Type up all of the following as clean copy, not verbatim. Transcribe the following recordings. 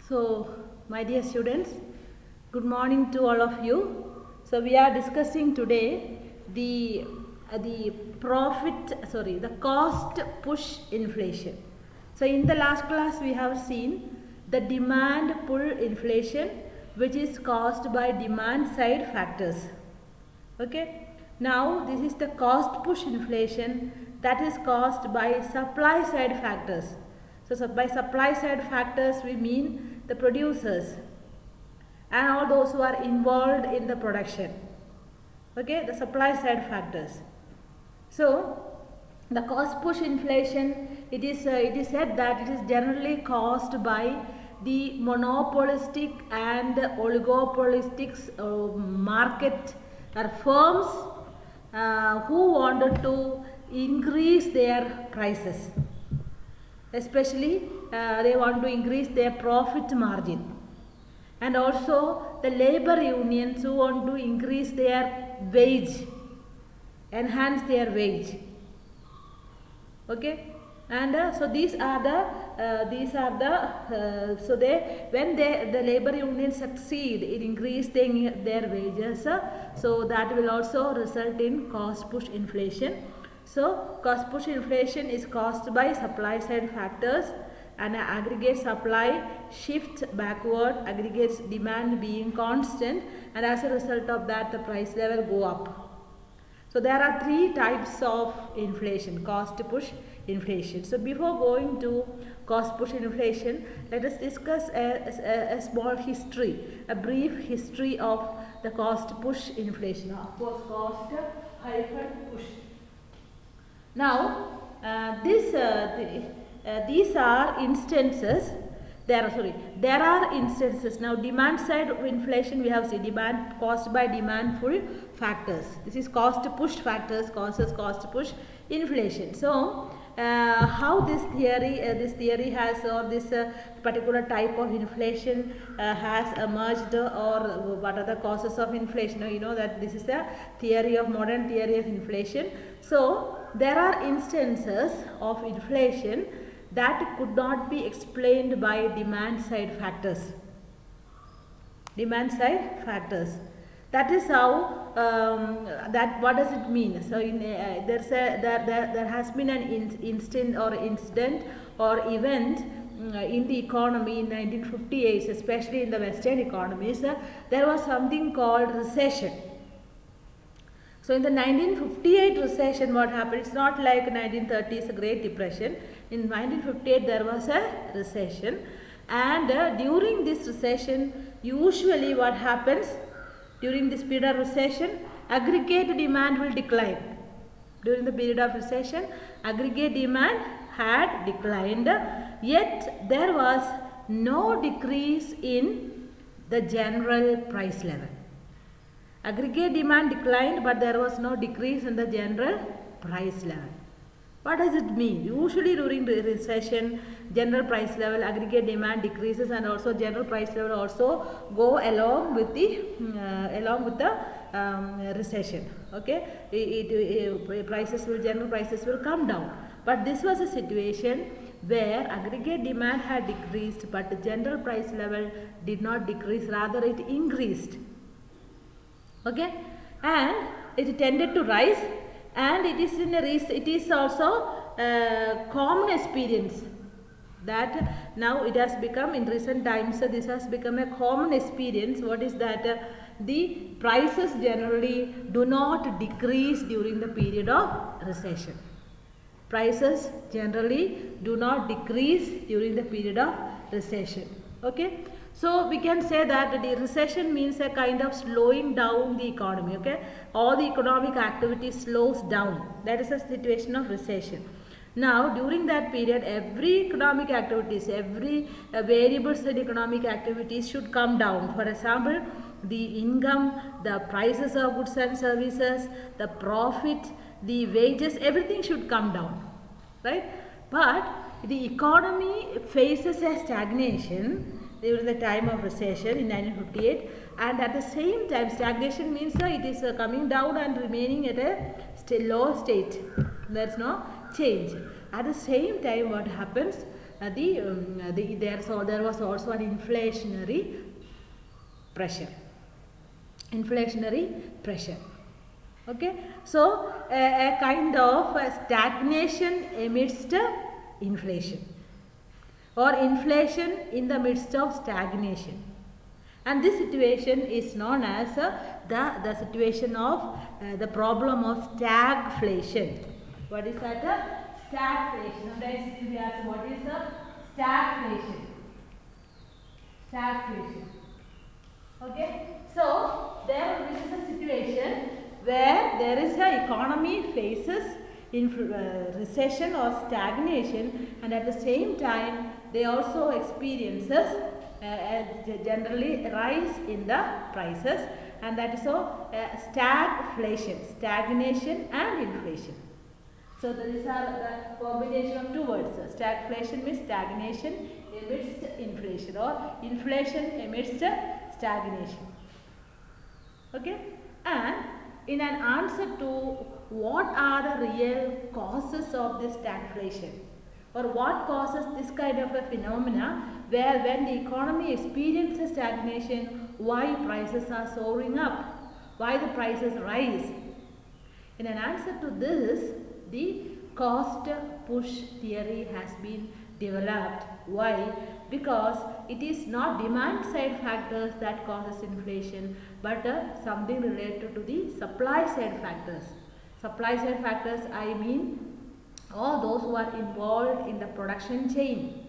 So, my dear students, good morning to all of you. So, we are discussing today the cost push inflation. So, in the last class we have seen the demand pull inflation, which is caused by demand side factors. Okay. Now, this is the cost push inflation that is caused by supply side factors. So, by supply side factors we mean the producers and all those who are involved in the production. Okay, the supply side factors. So, the cost push inflation, it is said that it is generally caused by the monopolistic and oligopolistic market or firms who wanted to increase their prices. Especially they want to increase their profit margin, and also the labor unions who want to increase their wage, enhance their wage. Okay, and so these are the so they, when the labor unions succeed in increasing their wages, so that will also result in cost push inflation. So, cost push inflation is caused by supply side factors, and aggregate supply shifts backward, aggregate demand being constant, and as a result of that the price level go up. So, there are three types of inflation: cost push inflation. So, before going to cost push inflation, let us discuss a small history, a brief history of the cost push inflation. Of course, cost hyphen push. Now, these are instances. There are instances. Now, demand side inflation we have seen, demand caused by demand pull factors. This is cost push factors causes cost push inflation. So, how this theory has, or this particular type of inflation has emerged, or what are the causes of inflation? Now, you know that this is a theory of modern theory of inflation. So, there are instances of inflation that could not be explained by demand side factors. Demand side factors. That is how, that what does it mean? So, there has been an incident or event in the economy in 1958, especially in the Western economies. There was something called recession. So, in the 1958 recession, what happened? It's not like 1930s Great Depression. In 1958 there was a recession, and during this recession, usually what happens during this period of recession, aggregate demand will decline. During the period of recession, aggregate demand had declined, yet there was no decrease in the general price level. Aggregate demand declined, but there was no decrease in the general price level. What does it mean? Usually during the recession, general price level, aggregate demand decreases, and also general price level also go along with the recession. Okay, general prices will come down. But this was a situation where aggregate demand had decreased, but the general price level did not decrease, rather it increased. Okay, and it tended to rise, and it is also a common experience that now it has become, in recent times this has become a common experience. What is that? The prices generally do not decrease during the period of recession. Prices generally do not decrease during the period of recession. Okay. So, we can say that the recession means a kind of slowing down the economy. Okay, all the economic activity slows down. That is a situation of recession. Now, during that period, every economic activities, every variables in economic activities should come down. For example, the income, the prices of goods and services, the profit, the wages, everything should come down, right? But the economy faces a stagnation during the time of recession in 1958, and at the same time, stagnation means it is coming down and remaining at a low state. There is no change. At the same time, what happens? there was also an inflationary pressure. Okay, so a kind of stagnation amidst inflation, or inflation in the midst of stagnation, and this situation is known as the situation of the problem of stagflation. What is that? Stagflation. Sometimes we ask, what is the stagflation? Okay, so this is a situation where there is a economy faces recession or stagnation, and at the same time they also experiences generally rise in the prices, and that is so stagflation, stagnation and inflation. So these are the combination of two words. Stagflation means stagnation amidst inflation, or inflation amidst stagnation. Okay, and in an answer to what are the real causes of this stagflation, or what causes this kind of a phenomena where when the economy experiences stagnation, why prices are soaring up, why the prices rise. In an answer to this, the cost push theory has been developed. Why? Because it is not demand side factors that causes inflation, but something related to the supply side factors. Supply side factors, I mean all those who are involved in the production chain,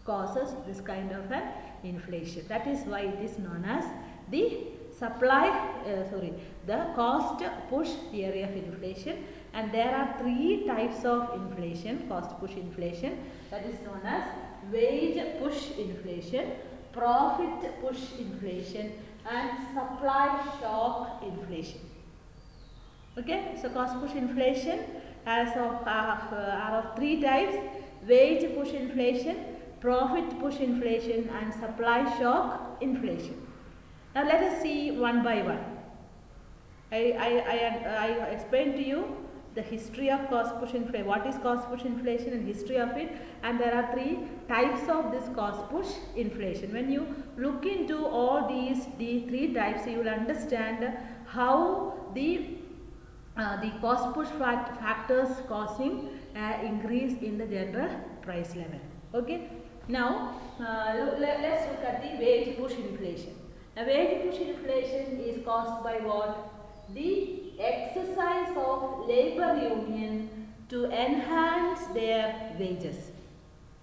causes this kind of an inflation. That is why it is known as the the cost push theory of inflation. And there are three types of inflation, cost push inflation, that is known as wage push inflation, profit push inflation, and supply shock inflation. Okay, so cost push inflation are of three types: wage push inflation, profit push inflation, and supply shock inflation. Now let us see one by one. I explained to you the history of cost push inflation, what is cost push inflation and history of it, and there are three types of this cost push inflation. When you look into all these three types, you will understand how the cost push factors causing increase in the general price level. Okay, now let's look at the wage push inflation. Now wage push inflation is caused by what? The exercise of labor union to enhance their wages.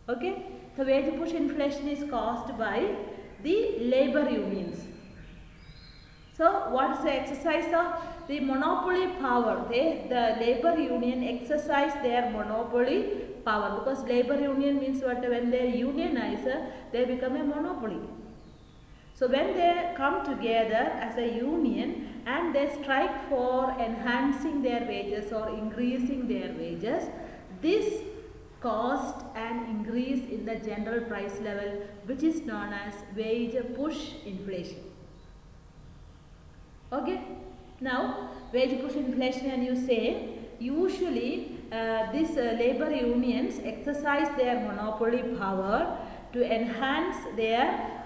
Okay, so wage push inflation is caused by the labor unions. So what is the exercise of the monopoly power? The labor union exercise their monopoly power, because labor union means what? When they unionize, they become a monopoly. So when they come together as a union and they strike for enhancing their wages or increasing their wages, this caused an increase in the general price level, which is known as wage push inflation. Okay, now wage push inflation, and you say usually these labor unions exercise their monopoly power to enhance their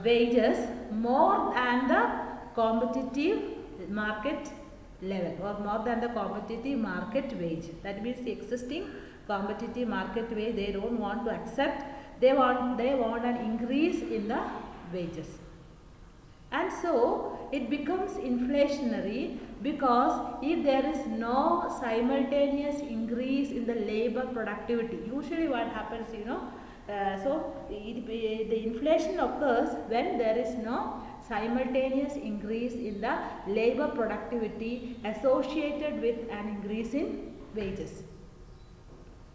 wages more than the competitive market level, or more than the competitive market wage. That means the existing competitive market wage they don't want to accept. They want an increase in the wages, and so it becomes inflationary, because if there is no simultaneous increase in the labor productivity, usually what happens, the inflation occurs when there is no simultaneous increase in the labor productivity associated with an increase in wages.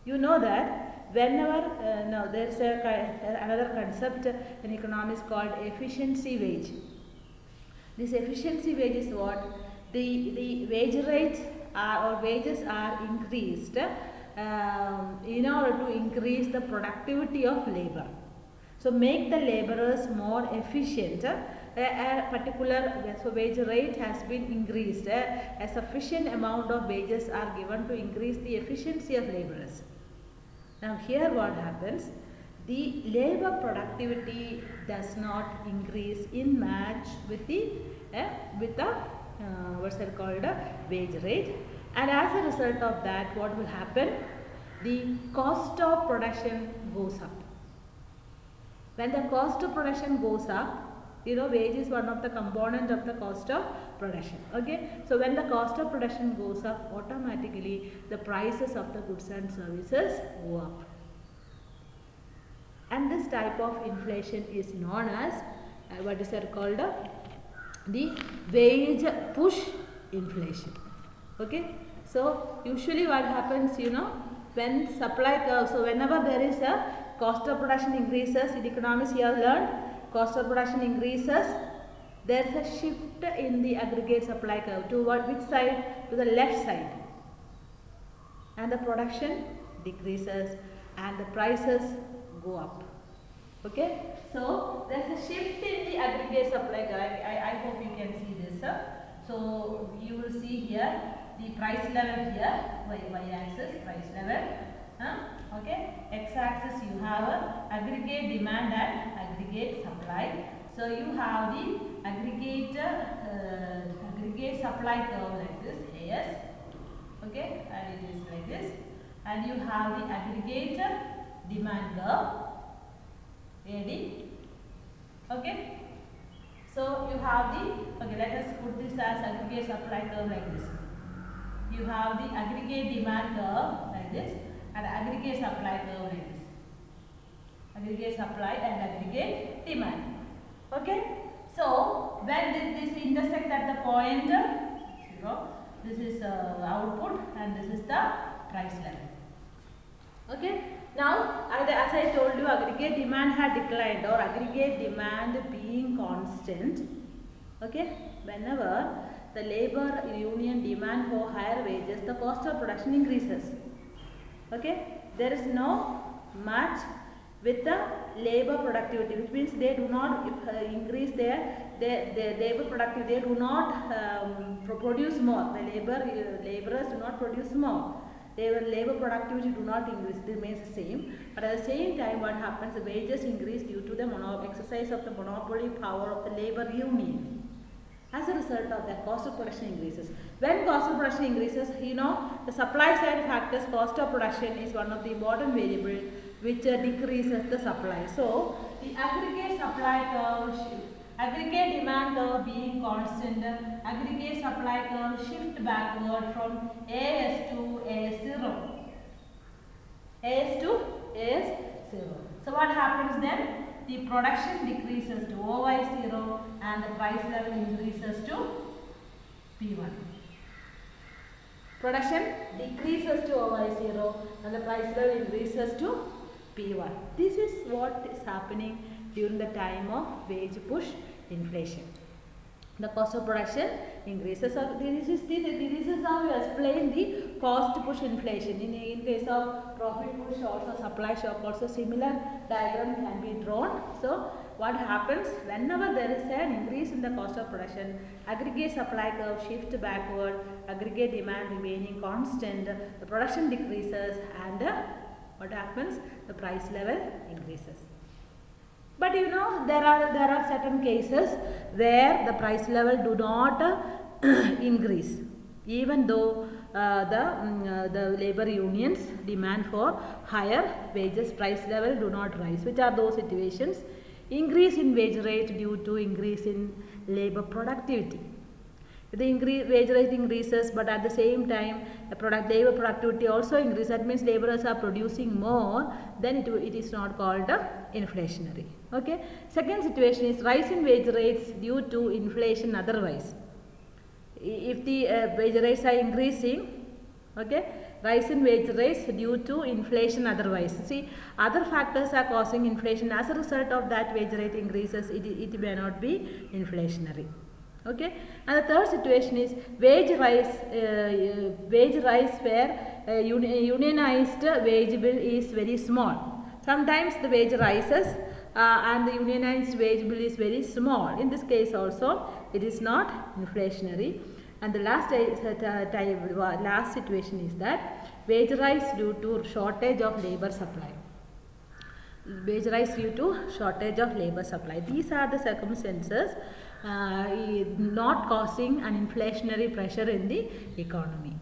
You know that whenever there is another concept in economics called efficiency wage. This efficiency wage is what? The wage rates or wages are increased in order to increase the productivity of labor. So make the laborers more efficient. A particular wage rate has been increased. A sufficient amount of wages are given to increase the efficiency of laborers. Now here what happens? the labor productivity does not increase in match with the what's that called wage rate, and as a result of that, what will happen? The cost of production goes up. When the cost of production goes up, wage is one of the component of the cost of production. Okay, so when the cost of production goes up, automatically the prices of the goods and services go up. And this type of inflation is known as what is that called? The wage push inflation. Okay, so usually what happens, when supply curve, so whenever there is a cost of production increases, in economics you have learned, cost of production increases, there is a shift in the aggregate supply curve to which side? To the left side, and the production decreases and the prices go up. Okay, so there is a shift in the aggregate supply curve. I hope you can see this. So you will see here the price level here, y-axis price level. Okay, x-axis you have aggregate demand and aggregate supply. So you have the aggregate supply curve like this, AS. Okay, and it is like this, and you have the aggregate demand curve, AD. Okay, so you have the, okay, let us put this as aggregate supply curve like this. You have the aggregate demand curve like this and aggregate supply curve like this. Aggregate supply and aggregate demand. Okay, so when this intersect at the point 0, this is output and this is the price level. Okay, now as I told you, aggregate demand had declined, or aggregate demand being constant. Okay, whenever the labor union demand for higher wages, the cost of production increases. Okay, there is no match with the labor productivity, which means they do not increase their labor productivity. They do not produce more. The laborers do not produce more. Their labor productivity do not increase. It remains the same. But at the same time, what happens? The wages increase due to the exercise of the monopoly power of the labor union. As a result of that, cost of production increases. When cost of production increases, the supply side factors, cost of production is one of the important variable which decreases the supply. So, the aggregate supply curve, aggregate demand curve being constant, aggregate supply curve shift backward from AS to AS0. AS to AS0. So, what happens then? The production decreases to OY0 and the price level increases to P1. Production decreases to OY0 and the price level increases to P1. This is what is happening during the time of wage push inflation. The cost of production increases. So this is how we explain the cost push inflation. In case of profit push, also supply shock, also similar diagram can be drawn. So what happens whenever there is an increase in the cost of production, aggregate supply curve shifts backward, aggregate demand remaining constant, the production decreases, and what happens? The price level increases. But there are certain cases where the price level do not increase, even though the labor unions demand for higher wages, price level do not rise. Which are those situations? Increase in wage rate due to increase in labor productivity. The wage rate increases, but at the same time the labor productivity also increases. That means laborers are producing more, then it is not called inflationary. Okay. Second situation is rise in wage rates due to inflation otherwise. If the wage rates are increasing, okay, rise in wage rates due to inflation otherwise. See, other factors are causing inflation. As a result of that, wage rate increases, it may not be inflationary. Okay, and the third situation is wage rise where unionized wage bill is very small. Sometimes the wage rises and the unionized wage bill is very small. In this case also it is not inflationary. And the last situation is that wage rise due to shortage of labor supply. wage rise due to shortage of labor supply. These are the circumstances not causing an inflationary pressure in the economy.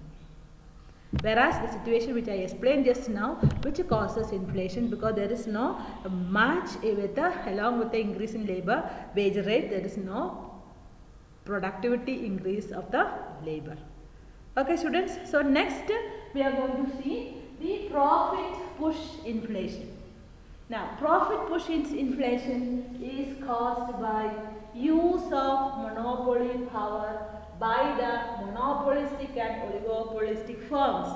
Whereas the situation which I explained just now, which causes inflation, because there is no match with along with the increase in labor wage rate, there is no productivity increase of the labor. Okay, students. So next we are going to see the profit push inflation. Now, profit push inflation is caused by use of monopoly power by the monopolistic and oligopolistic firms.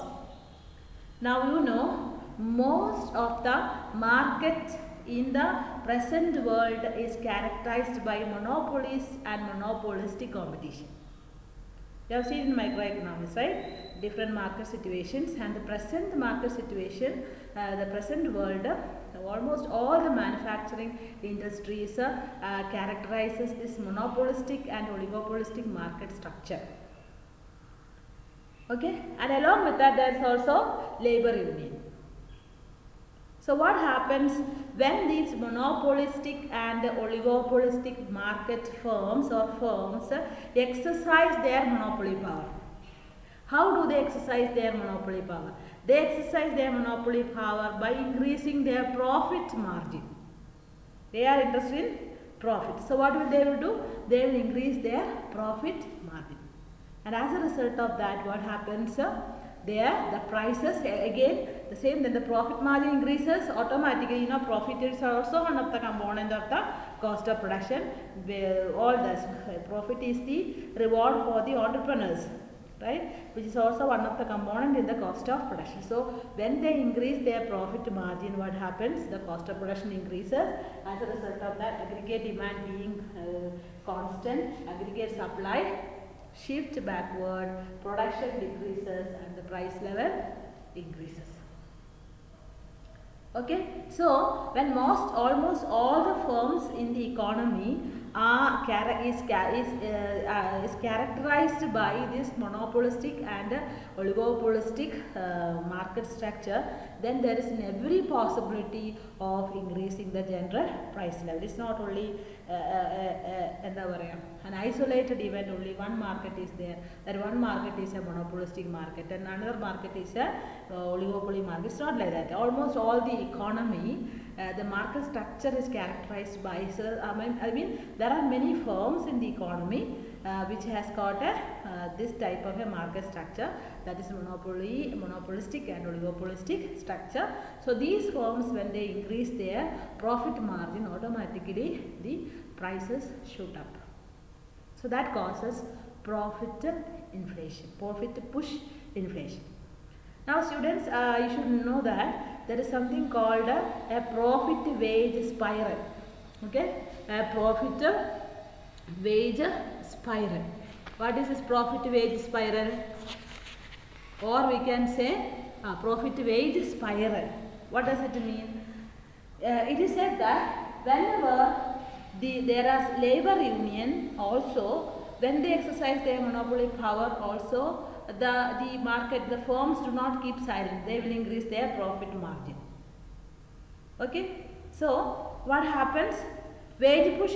Now, you know, most of the market in the present world is characterized by monopolies and monopolistic competition. You have seen in microeconomics, right? Different market situations, and the present market situation, the present world, almost all the manufacturing industries characterizes this monopolistic and oligopolistic market structure. Okay, and along with that there is also labor union. So what happens when these monopolistic and oligopolistic market firms exercise their monopoly power? How do they exercise their monopoly power? They exercise their monopoly power by increasing their profit margin. They are interested in profit. So what will they do? They will increase their profit margin. And as a result of that, what happens? The prices again the same, then the profit margin increases automatically. Profit is also one of the component of the cost of production. All this profit is the reward for the entrepreneurs, right, which is also one of the component in the cost of production. So when they increase their profit margin, what happens? The cost of production increases. As a result of that, aggregate demand being constant, aggregate supply shift backward, production decreases and the price level increases. Okay, so when almost all the firms in the economy is characterized by this monopolistic and oligopolistic market structure, then there is every possibility of increasing the general price level. It's not only an isolated event, only one market is there. That one market is a monopolistic market and another market is a oligopoly market. It's not like that. Almost all the economy, the market structure is characterized by, there are many firms in the economy which has got this type of a market structure, that is monopolistic and oligopolistic structure. So these firms, when they increase their profit margin, automatically the prices shoot up. So that causes profit inflation, profit push inflation. Now students, you should know that there is something called a profit wage spiral. Okay, a profit wage spiral. What is this profit wage spiral? Or we can say profit wage spiral. What does it mean? It is said that whenever there are labor union also, when they exercise their monopoly power also, the firms do not keep silent. They will increase their profit margin. Okay. So what happens? Wage push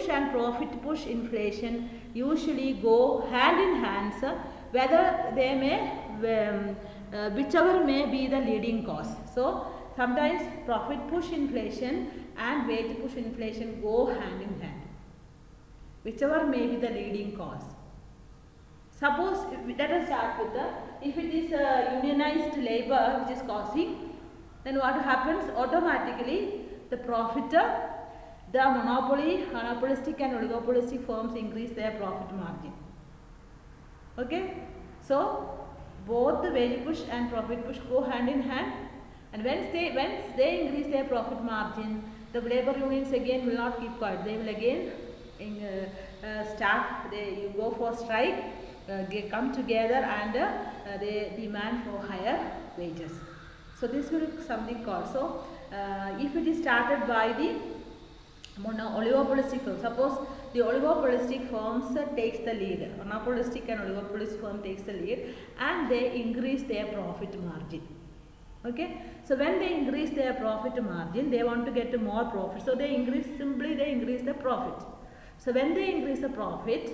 and profit push inflation usually go hand in hand, whether they may whichever may be the leading cause. So sometimes profit push inflation and wage push inflation go hand in hand, whichever may be the leading cause. Suppose, let us start with if it is unionized labor which is causing, then what happens? Automatically the profit, the monopolistic and oligopolistic firms increase their profit margin. Okay, so both the wage push and profit push go hand in hand, and once they increase their profit margin, the labor unions again will not keep quiet. They will again you go for strike, they come together and they demand for higher wages. So this will be something called. So if it is started by the oligopolistic firm, suppose the oligopolistic firms takes the lead, monopolistic and oligopolistic firm takes the lead and they increase their profit margin. Okay, so when they increase their profit margin, they want to get more profit, so they increase the profit. So when they increase the profit,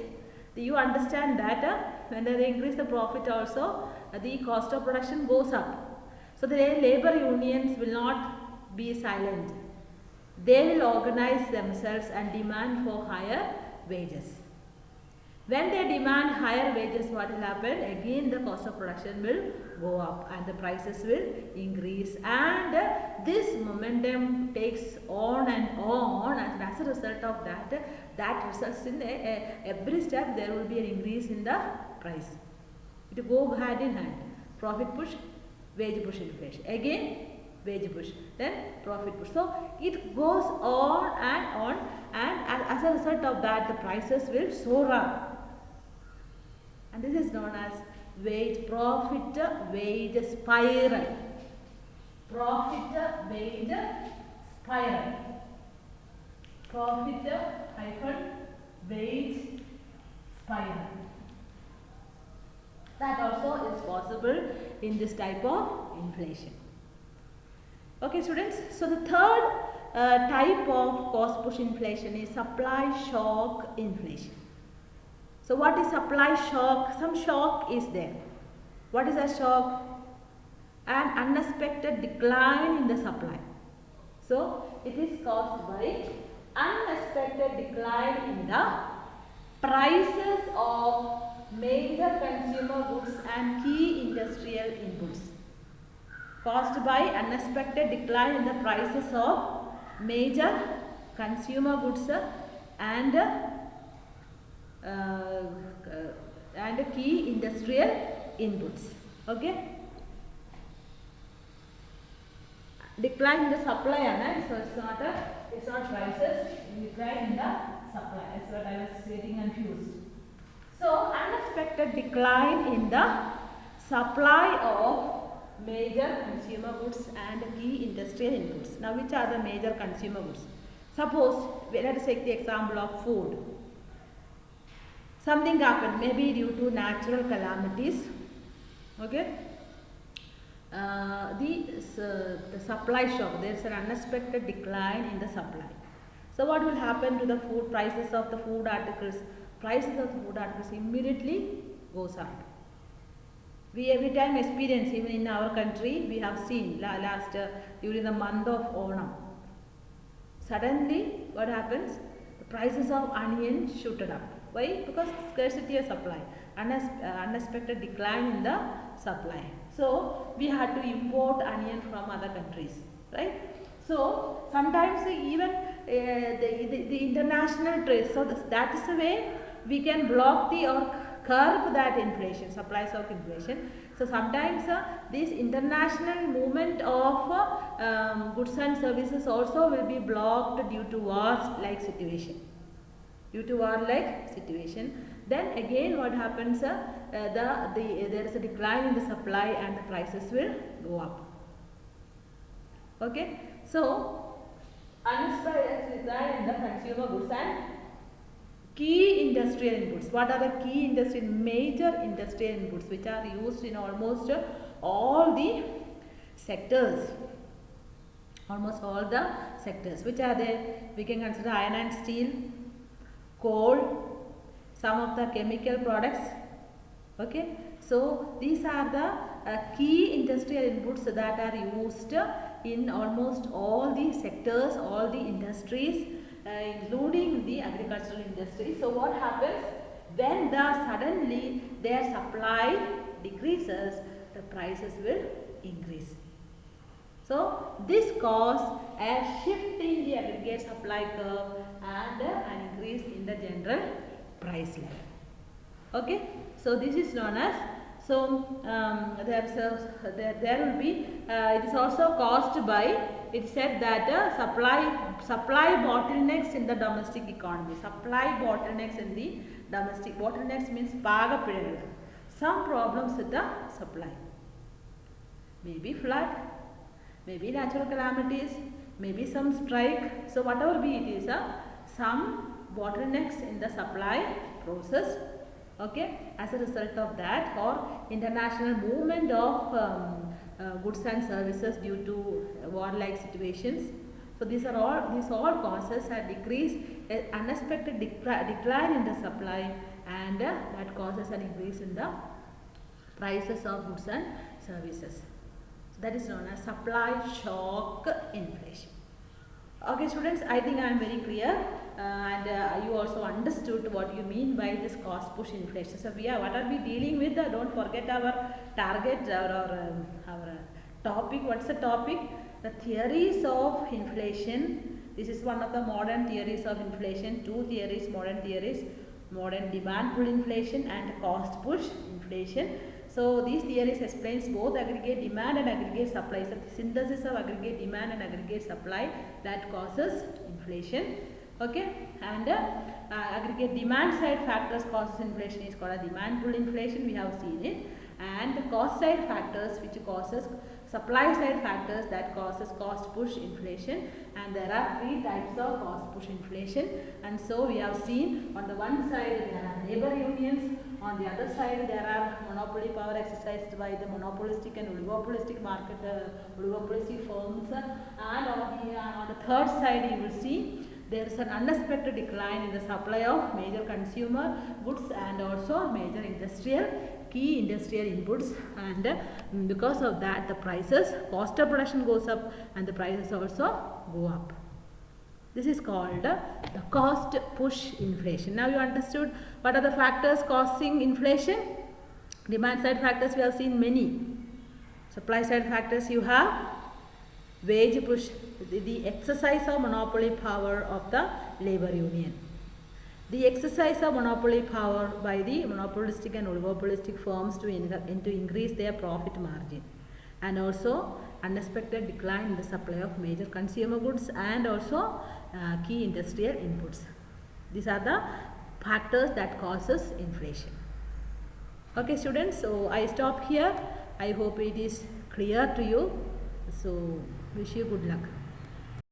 you understand that when they increase the profit also, the cost of production goes up. So the labor unions will not be silent. They will organize themselves and demand for higher wages. When they demand higher wages, what will happen? Again the cost of production will go up and the prices will increase, and this momentum takes on and on, and as a result of that results in every step there will be an increase in the price. It will go hand in hand. Profit push, wage push inflation. Again wage push, then profit push. So it goes on, and as a result of that the prices will soar up. And this is known as profit wage spiral. Profit wage spiral. Profit hyphen wage spiral. That also is possible in this type of inflation. Okay, students. So the third type of cost push inflation is supply shock inflation. So what is supply shock? Some shock is there. What is a shock? An unexpected decline in the supply. So it is caused by unexpected decline in the prices of major consumer goods and key industrial inputs. Caused by unexpected decline in the prices of major consumer goods and key industrial inputs. Okay. Decline in the supply, so it's not prices. Decline in the supply. That's what I was getting confused. So unexpected decline in the supply of major consumer goods and key industrial inputs. Now, which are the major consumer goods? Suppose let us take the example of food. Something happened, maybe due to natural calamities. Okay, the supply shock. There is an unexpected decline in the supply. So what will happen to the food prices of the food articles? Prices of the food articles immediately goes up. We every time experience, even in our country, we have seen during the month of Onam. Suddenly, what happens? The prices of onion shooted up. Why? Because scarcity of supply, unexpected decline in the supply. So we had to import onion from other countries, right? So sometimes even the international trade. So that is the way we can block or curb that inflation, supplies of inflation. So sometimes this international movement of goods and services also will be blocked due to war-like situation. Then again what happens, there is a decline in the supply and the prices will go up. Okay, so unexpected decline in the consumer goods and key industrial inputs. What are the key major industrial inputs which are used in almost all the sectors? Almost all the sectors. Which are there? We can consider iron and steel, coal, some of the chemical products. Okay, so these are the key industrial inputs that are used in almost all the sectors, all the industries, including the agricultural industry. So what happens when suddenly their supply decreases, the prices will increase. So this causes a shift in the aggregate supply curve and an increase in the general price level. Okay, so this is known as, so there will be, it is also caused by, it said that supply bottlenecks in the domestic economy. Supply bottlenecks in the domestic, bottlenecks means pagapidal. Some problems with the supply. Maybe flood, maybe natural calamities, maybe some strike. So whatever be it is, some bottlenecks in the supply process. Okay, as a result of that, or international movement of goods and services due to war-like situations. So these all causes a decrease, unexpected decline in the supply, and that causes an increase in the prices of goods and services. So that is known as supply shock inflation. Okay students, I think I am very clear, and you also understood what you mean by this cost push inflation. So what are we dealing with? Don't forget our target, our topic. What's the topic? The theories of inflation. This is one of the modern theories of inflation. Two theories, modern theories: modern demand pull inflation and cost push inflation. So these theories explains both aggregate demand and aggregate supply. So the synthesis of aggregate demand and aggregate supply that causes inflation. Okay, and aggregate demand side factors causes inflation is called a demand pull inflation. We have seen it, and the cost side factors which causes supply side factors that causes cost push inflation. And there are three types of cost push inflation. And so we have seen on the one side there are labor unions. On the other side, there are monopoly power exercised by the monopolistic and oligopolistic market, oligopolistic firms. And on the third side, you will see there is an unexpected decline in the supply of major consumer goods and also major key industrial inputs. And because of that, the prices, cost of production goes up and the prices also go up. This is called the cost push inflation. Now you understood what are the factors causing inflation. Demand side factors we have seen many. Supply side factors you have wage push, the exercise of monopoly power of the labor union. The exercise of monopoly power by the monopolistic and oligopolistic firms to increase their profit margin. And also unexpected decline in the supply of major consumer goods and also key industrial inputs. These are the factors that causes inflation. Okay students, so I stop here. I hope it is clear to you. So wish you good luck.